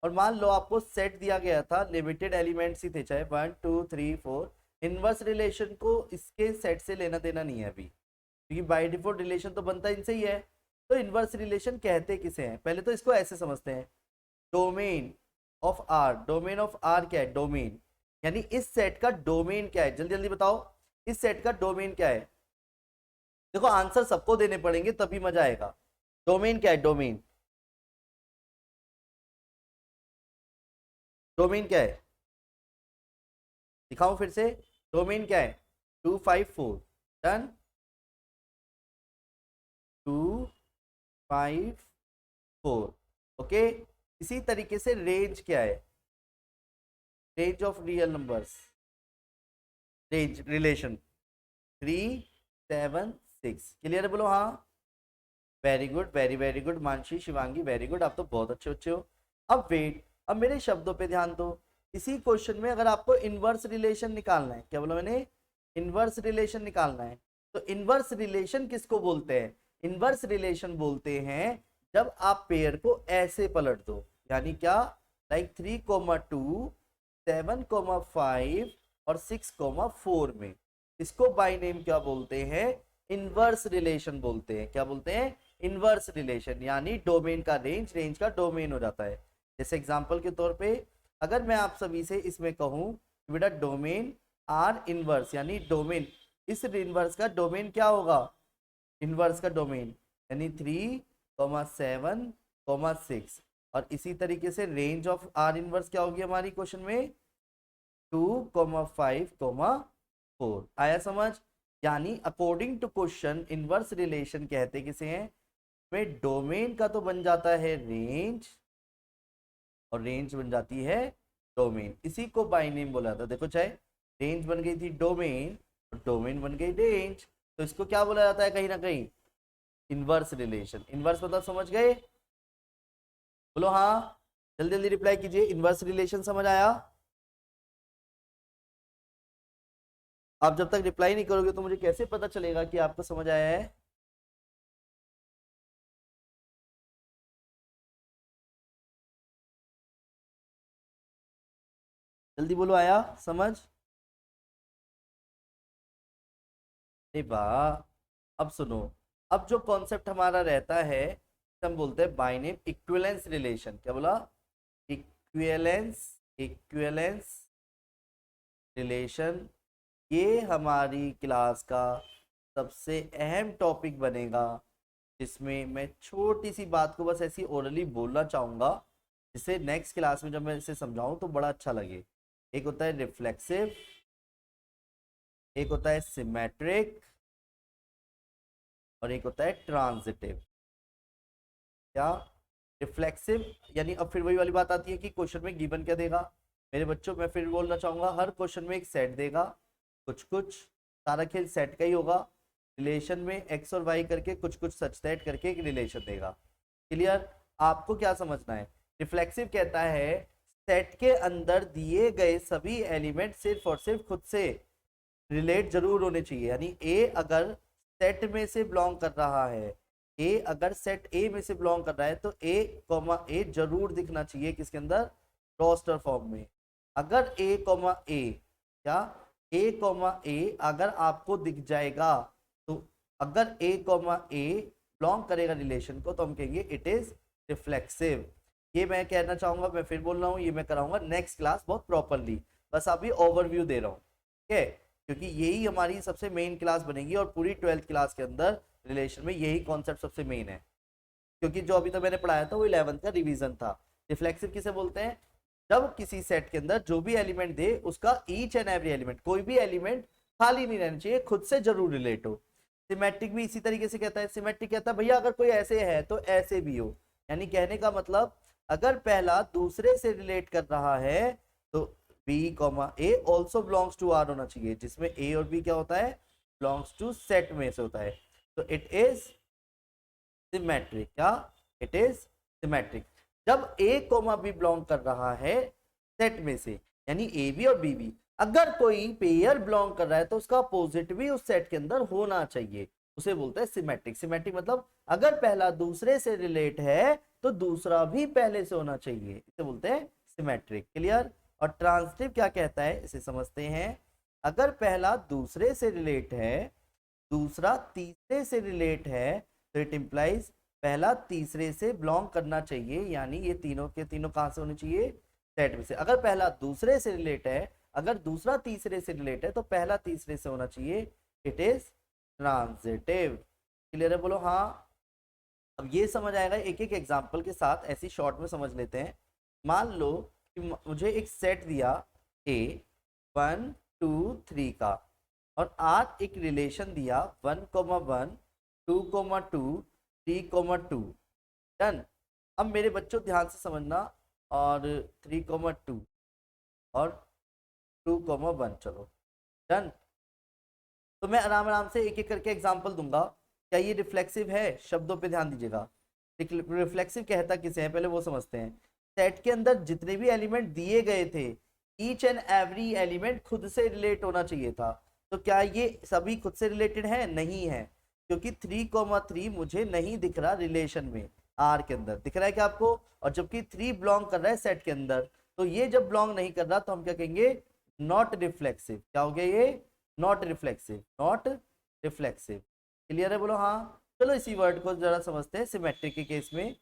और मान लो आपको सेट दिया गया था, लिमिटेड एलिमेंट्स ही थे, चाहे 1 2 3 4। इनवर्स रिलेशन को इसके सेट से लेना देना नहीं है अभी, क्योंकि बाय डिफॉल्ट रिलेशन तो बनता इनसे ही है। तो इनवर्स रिलेशन कहते किसे हैं, पहले तो इसको ऐसे समझते हैं, domain of R. Domain of R क्या है, डोमेन यानी इस सेट का डोमेन क्या है, जल्दी जल्दी बताओ, इस सेट का डोमेन क्या है। देखो आंसर सबको देने पड़ेंगे तभी मजा आएगा। डोमेन क्या है, डोमेन, डोमेन क्या है, दिखाओ फिर से, डोमेन क्या है, 254 डन, 254 ओके। इसी तरीके से रेंज क्या है, range of real numbers, range relation 3 7 6। Clear है, बोलो हाँ। Very good, very very good Mansi Shivangi, very good, आप तो बहुत अच्छे बच्चे हो। अब वेट, अब मेरे शब्दों पे ध्यान दो। इसी क्वेश्चन में अगर आपको इनवर्स रिलेशन निकालना है, क्या बोला मैंने, इनवर्स रिलेशन निकालना है, तो इनवर्स रिलेशन किसको बोलते हैं, इनवर्स रिलेशन बोलते हैं जब आप पेयर को ऐसे पलट दो, यानी क्या, लाइक 3,2 7,5 और 6,4 में, इसको बाय नेम क्या बोलते हैं, इनवर्स रिलेशन बोलते हैं। क्या बोलते हैं, इनवर्स रिलेशन, यानी डोमेन का रेंज, रेंज का डोमेन हो जाता है। जैसे एग्जांपल के तौर पे अगर मैं आप सभी से इसमें कहूं बेटा डोमेन आर इनवर्स, यानी डोमेन, इस इनवर्स का डोमेन क्या होगा, इनवर्स का डोमेन यानी 3,7,6। और इसी तरीके से रेंज ऑफ आर इनवर्स क्या होगी हमारी क्वेश्चन में, 2,5,4। आया समझ, यानी according to question inverse relation कहते किसे हैं, में डोमेन का तो बन जाता है रेंज, और रेंज बन जाती है डोमेन, इसी को बाइनेम बोला था। देखो चाहे रेंज बन गई थी डोमेन और डोमेन बन गई रेंज, तो इसको क्या बोला जाता है कहीं ना कहीं, इनवर्स रिलेशन। इनवर्स मतलब समझ गए, बोलो हाँ, जल्दी जल्दी रिप्लाई कीजिए। इनवर्स रिलेशन समझ आया? आप जब तक रिप्लाई नहीं करोगे तो मुझे कैसे पता चलेगा कि आपको समझ आया है? जल्दी बोलो, आया समझ? अरे वाह। अब सुनो, अब जो कॉन्सेप्ट हमारा रहता है हम बोलते हैं बाइनेम इक्विवेलेंस रिलेशन। क्या बोला? Equivalence, equivalence relation. ये हमारी क्लास का सबसे अहम टॉपिक बनेगा, जिसमें मैं छोटी सी बात को बस ऐसी ओरली बोलना चाहूंगा, जिससे नेक्स्ट क्लास में जब मैं इसे समझाऊं तो बड़ा अच्छा लगे। एक होता है रिफ्लेक्सिव, एक होता है सिमेट्रिक, और एक होता है ट्रांजिटिव। क्या? रिफ्लेक्सिव यानी अब फिर वही वाली बात आती है कि क्वेश्चन में गिवन क्या देगा मेरे बच्चों। मैं फिर बोलना चाहूंगा, हर क्वेश्चन में एक सेट देगा, कुछ कुछ, सारा खेल सेट का ही होगा। रिलेशन में एक्स और वाई करके कुछ कुछ सच सेट करके एक रिलेशन देगा। क्लियर? आपको क्या समझना है? रिफ्लेक्सिव कहता है सेट के अंदर दिए गए सभी एलिमेंट सिर्फ और सिर्फ खुद से रिलेट जरूर होने चाहिए। यानी ए अगर सेट में से बिलोंग कर रहा है, ए अगर सेट ए में से बिलोंग कर रहा है तो ए कॉमा ए जरूर दिखना चाहिए किसके अंदर, रोस्टर फॉर्म में। अगर ए कॉमा ए, क्या ए कॉमा ए अगर आपको दिख जाएगा, तो अगर ए कॉमा ए बिलोंग करेगा रिलेशन को तो हम कहेंगे इट इज रिफ्लेक्सिव। ये मैं कहना चाहूंगा, मैं फिर बोल रहा हूँ, ये मैं कराऊंगा नेक्स्ट क्लास बहुत प्रॉपरली, बस अभी ओवरव्यू दे रहा हूँ, ठीक है? क्योंकि यही हमारी सबसे मेन क्लास बनेगी और पूरी 12th क्लास के अंदर रिलेशन में यही कॉन्सेप्ट सबसे मेन है। क्योंकि जो अभी तक मैंने पढ़ाया था वो 11th का रिवीजन था। रिफ्लेक्सिव किसे बोलते हैं? जब किसी सेट के अंदर जो भी एलिमेंट दे उसका ईच एंड एवरी एलिमेंट, कोई भी एलिमेंट खाली नहीं रहना चाहिए, खुद से जरूर रिलेट हो। सिमेट्रिक भी इसी तरीके से कहता है। सिमेट्रिक कहता है भैया अगर कोई ऐसे है तो ऐसे भी हो। यानी कहने का मतलब अगर पहला दूसरे से रिलेट कर रहा है तो B comma A also belongs to R होना चाहिए, जिसमें ए और बी क्या होता है, बिलोंग्स टू सेट में से होता है। तो इट इज सिमेट्रिक। क्या? It is symmetric. जब ए कोमा बी बिलोंग कर रहा है सेट में से, यानी ए बी और बी बी, अगर कोई पेयर बिलोंग कर रहा है तो उसका अपोजिट भी उस सेट के अंदर होना चाहिए, उसे बोलते हैं सिमेट्रिक। सिमेट्रिक मतलब अगर पहला दूसरे से रिलेट है तो दूसरा भी पहले से होना चाहिए, इसे बोलते हैं सिमेट्रिक। क्लियर? और ट्रांजिटिव क्या कहता है इसे समझते हैं। अगर पहला दूसरे से रिलेट है, दूसरा तीसरे से रिलेट है, तो इट इंप्लाइज पहला तीसरे से बिलोंग करना चाहिए, यानी ये तीनों के तीनों कहां से होने चाहिए, सेट में से। अगर पहला दूसरे से रिलेट है, अगर दूसरा तीसरे से रिलेट है तो पहला तीसरे से होना चाहिए, इट इज ट्रांजिटिव। क्लियर है? बोलो हाँ। अब ये समझ आएगा, एक एक एग्जांपल के साथ ऐसी शॉर्ट में समझ लेते हैं। मान लो कि मुझे एक सेट दिया ए 1 2 3 का, और आज एक रिलेशन दिया 1,1 2,2 3,2। डन। अब मेरे बच्चों ध्यान से समझना, और 3,2 और 2,1, चलो डन। तो मैं आराम आराम से एक एक करके एग्जांपल दूंगा। क्या ये रिफ्लेक्सिव है? शब्दों पे ध्यान दीजिएगा। रिफ्लेक्सिव कहता किसे है पहले वो समझते हैं। सेट के अंदर जितने भी एलिमेंट दिए गए थे, ईच एंड एवरी एलिमेंट खुद से रिलेट होना चाहिए था। तो क्या ये सभी खुद से रिलेटेड है? नहीं है, क्योंकि 3,3 मुझे नहीं दिख रहा रिलेशन में, आर के अंदर दिख रहा है क्या आपको? और जबकि 3 बिलोंग कर रहा है सेट के अंदर, तो ये जब बिलोंग नहीं कर रहा तो हम क्या कहेंगे, नॉट रिफ्लेक्सिव। क्या हो गया ये? Not reflexive, not reflexive. Clear है? बोलो हाँ। चलो इसी वर्ड को जरा समझते हैं सिमेट्रिक के केस में।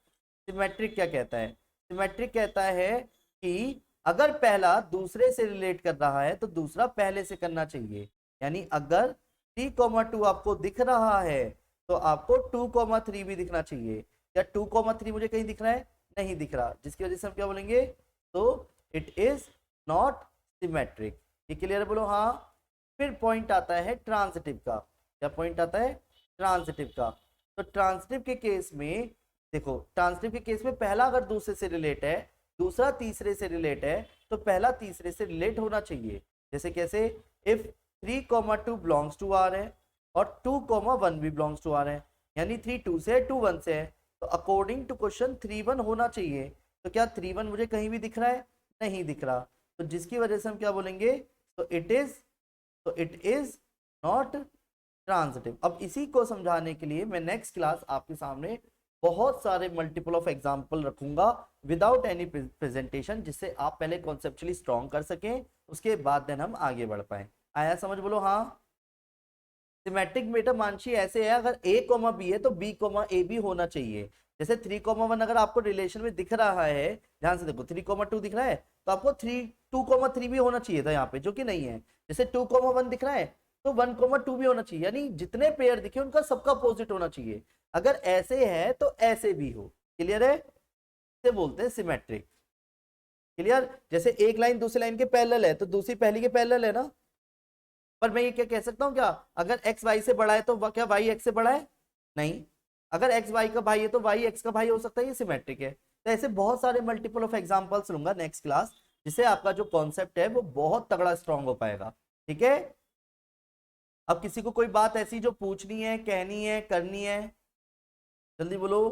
सिमेट्रिक क्या कहता है? सिमेट्रिक कहता है कि अगर पहला दूसरे से रिलेट कर रहा है तो दूसरा पहले से करना चाहिए। यानी अगर 3,2 आपको दिख रहा है तो आपको 2,3 भी दिखना चाहिए। या 2,3 मुझे कहीं दिख रहा है? नहीं दिख रहा, जिसकी वजह से हम क्या बोलेंगे, तो इट इज नॉट सिमेट्रिक। ये क्लियर है? बोलो हाँ। फिर पॉइंट आता है ट्रांजिटिव का। क्या पॉइंट आता है? ट्रांजिटिव का। तो ट्रांजिटिव के केस में देखो, ट्रांजिटिव के केस में पहला अगर दूसरे से रिलेट है, दूसरा तीसरे से रिलेट है तो पहला तीसरे से रिलेट होना चाहिए। जैसे कैसे, इफ 3,2 बिलोंग्स टू आर है और 2,1 भी बिलोंग्स टू आर है, यानी 3 2 से है, 2 1 से है, तो अकॉर्डिंग टू क्वेश्चन 3 1 होना चाहिए। तो क्या 3 1 मुझे कहीं भी दिख रहा है? नहीं दिख रहा, तो जिसकी वजह से हम क्या बोलेंगे, तो इट इज नॉट ट्रांजिटिव। अब इसी को समझाने के लिए मैं नेक्स्ट क्लास आपके सामने बहुत सारे मल्टीपल ऑफ एग्जाम्पल रखूंगा विदाउट एनी प्रेजेंटेशन, जिससे आप पहले कॉन्सेप्चुअली स्ट्रॉन्ग कर सकें, उसके बाद देन हम आगे बढ़ पाए। आया समझ? बोलो हाँ। सिमेट्रिक बेटा मानसी ऐसे है, अगर a कोमा बी है तो b कोमा ए भी होना चाहिए। जैसे 3,1 अगर आपको रिलेशन में दिख रहा है, ध्यान से देखो 3,2 दिख रहा है, तो आपको 2,3 भी होना चाहिए था यहाँ पे, जो कि नहीं है। जैसे 2,1 दिख रहा है तो 1,2 भी होना चाहिए, यानी जितने पेयर दिखे उनका सबका अपोजिट होना चाहिए। अगर ऐसे है तो ऐसे भी हो। क्लियर है? इसे बोलते हैं सिमेट्रिक। क्लियर? जैसे एक लाइन दूसरी लाइन के पैरेलल है तो दूसरी पहली के पैरेलल है ना। पर मैं ये क्या कह सकता हूँ, क्या अगर x y से बड़ा है तो क्या y x से बड़ा है? नहीं। अगर x y का भाई है तो y x का भाई हो सकता है, ये सिमेट्रिक है। तो ऐसे बहुत सारे मल्टीपल ऑफ एग्जांपल्स लूंगा नेक्स्ट क्लास, जिससे आपका जो कॉन्सेप्ट है वो बहुत तगड़ा स्ट्रांग हो पाएगा। ठीक है? अब किसी को कोई बात ऐसी जो पूछनी है, कहनी है, करनी है, जल्दी बोलो।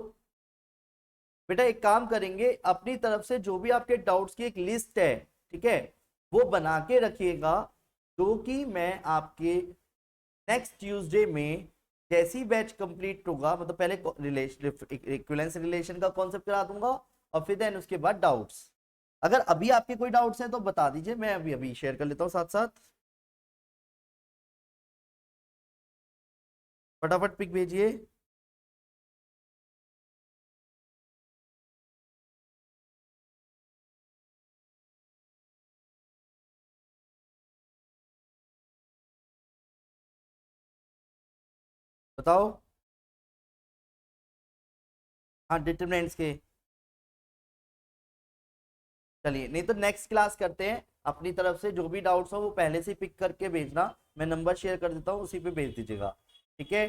बेटा एक काम करेंगे, अपनी तरफ से जो भी आपके डाउट्स की एक लिस्ट है, ठीक है, वो बना के रखिएगा, जो कि मैं आपके नेक्स्ट ट्यूसडे में जैसी बैच कंप्लीट होगा, मतलब पहले इक्विवेलेंस रिलेशन का कॉन्सेप्ट करा दूंगा और फिर देन उसके बाद डाउट्स। अगर अभी आपके कोई डाउट्स हैं तो बता दीजिए, मैं अभी अभी शेयर कर लेता हूँ साथ साथ। फटाफट पिक भेजिए। बताओ। हाँ, डिटरमिनेंट्स के। चलिए, नहीं तो नेक्स्ट क्लास करते हैं। अपनी तरफ से जो भी डाउट्स हो वो पहले से पिक करके भेजना, मैं नंबर शेयर कर देता हूँ, उसी पे भेज दीजिएगा। ठीक है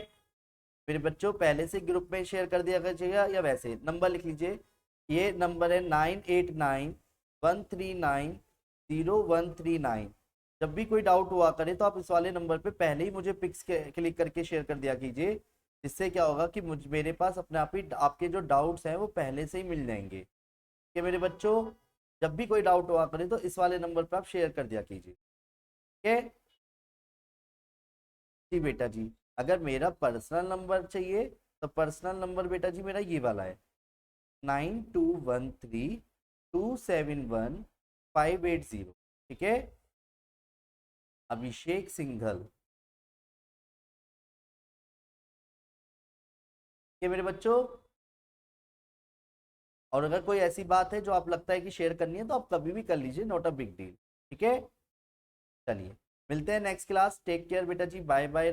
मेरे बच्चों, पहले से ग्रुप में शेयर कर दिया कीजिएगा या वैसे नंबर लिख लीजिए। ये नंबर है 9891390139। जब भी कोई डाउट हुआ करे तो आप इस वाले नंबर पे पहले ही मुझे पिक्स क्लिक करके शेयर कर दिया कीजिए। इससे क्या होगा कि मेरे पास अपने आप ही आपके जो डाउट्स हैं वो पहले से ही मिल जाएंगे। कि मेरे बच्चों, जब भी कोई डाउट हुआ करे तो इस वाले नंबर पर आप शेयर कर दिया कीजिए। ठीक है जी बेटा जी। अगर मेरा पर्सनल नंबर चाहिए तो पर्सनल नंबर बेटा जी मेरा ये वाला है, 9213271580। ठीक है, अभिषेक सिंघल। ये मेरे बच्चों, और अगर कोई ऐसी बात है जो आप लगता है कि शेयर करनी है तो आप कभी भी कर लीजिए, नॉट अ बिग डील। ठीक है, चलिए मिलते हैं नेक्स्ट क्लास। टेक केयर बेटा जी, बाय बाय।